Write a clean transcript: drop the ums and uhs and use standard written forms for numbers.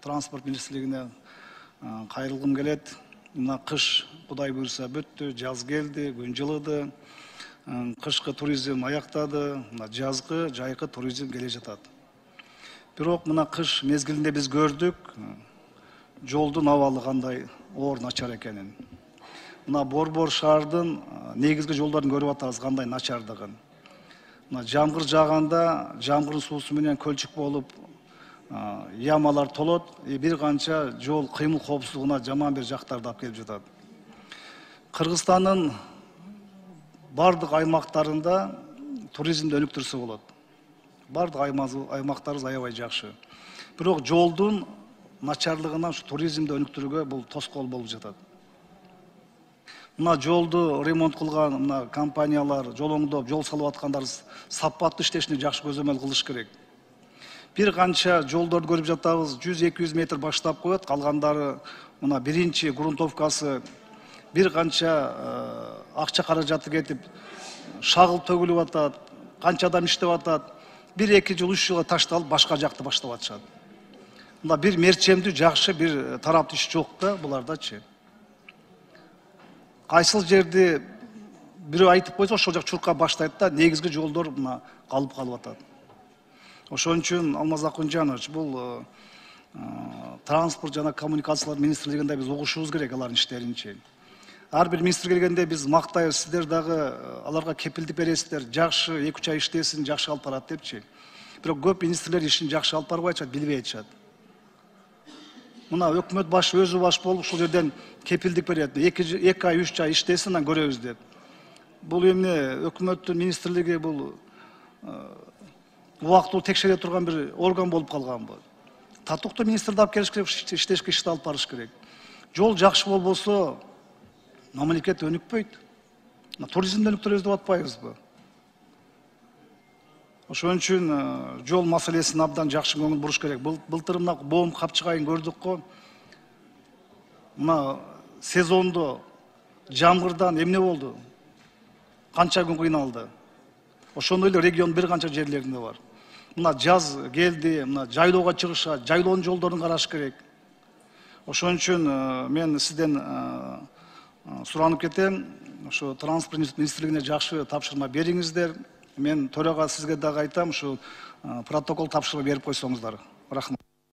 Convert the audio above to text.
транспорт министрлигине кайрылгым келет. Мына кыш Кудай буйрса бүттү, жаз келди, күн жылыды. Кышкы туризм аяктады, мына жазгы, жайкы туризм келе жатат. Бирок мына кыш мезгилинде биз көрдүк, жолдун абалы кандай оор начар экенин. Мына Борбор шаардын негизги жолдорун көрүп атабыз кандай начардыгын. Мына жамгыр жааганда жамгырдын суусу менен көлчүк болуп, ямалар толот, бир канча жол кыймыл коопсуздугуна жаман бир жактарды алып келип жатат. Кыргызстандын бардык аймактарында туризмди өнүктүрсө болот. Бардык аймактарыбыз аябай жакшы. Бирок жолдун начарлыгынан ушу туризмди өнүктүрүүгө бул тоскоол болуп жатат. Мына жолду ремонт кылган мына компаниялар, жол оңдоп, жол салып аткандар сапаттуу иштешини жакшы көзөмөл кылыш керек. Бир канча жолдорду көрүп жатабыз, 100-200 метр баштап коет, калгандары мына биринчи грунтовкасы бир канча акча каражаты кетип, шагыл төгүлүп атат, канча адам иштеп атат. 1-2 жыл, 3 жылга ташталып, башка жакты баштап атышат. Мына бир мерчемдүү жакшы бир тараптуу иш жок да булардачы. Кайсыл жерди бирөө айтып койсо, ошол жак чуркап баштайт да, негизги жолдор мына калып атат. Ошон үчүн Алмаз Акунжанович, бул транспорт жана коммуникациялар министрлигинде биз угушубуз керек алардын иштеринчи. Ар бир министр келгенде биз мактайбыз, сиздер дагы аларга кепилдик бересиздер, жакшы 2-3 ай иштесин, жакшы алып барат депчи. Бирок көп министрлер ишин жакшы алып барбай атышат, билбей атышат. Мына өкмөт башы өзү баш болуп ушул жерден кепилдик берет. 2 ай, 3 ай иштесин, анан көрөбүз деп. Бул эмне өкмөттүн министрлиги бул убактылуу текшере турган бир орган болуп калганбы? Татыктуу министрди алып келиш керек, иштешке ишти алып барыш керек. Жол жакшы болбосо мамлекет өнүкпөйт. Туризмди өнүктүрөбүз деп атпайбызбы? Ошон үчүн жол маселесин абдан жакшы көңүл буруш керек. Былтыр мына Боом Капчыгайын көрдүк го. Мына сезондо жамгырдан эмне болду? Канча күн кыйналды? Ошондой эле регион бир канча жерлеринде бар. Мына жаз келди, мына жайлоого чыгышат, жайлоонун жолдорун караш керек. Ошон үчүн мен сизден суранып кетем, ошо транспорт министрлигине жакшы тапшырма бериңиздер. Мен төрага сизге дагы айтам, ушу протокол тапшырма берип койсоңуздар. Рахмат.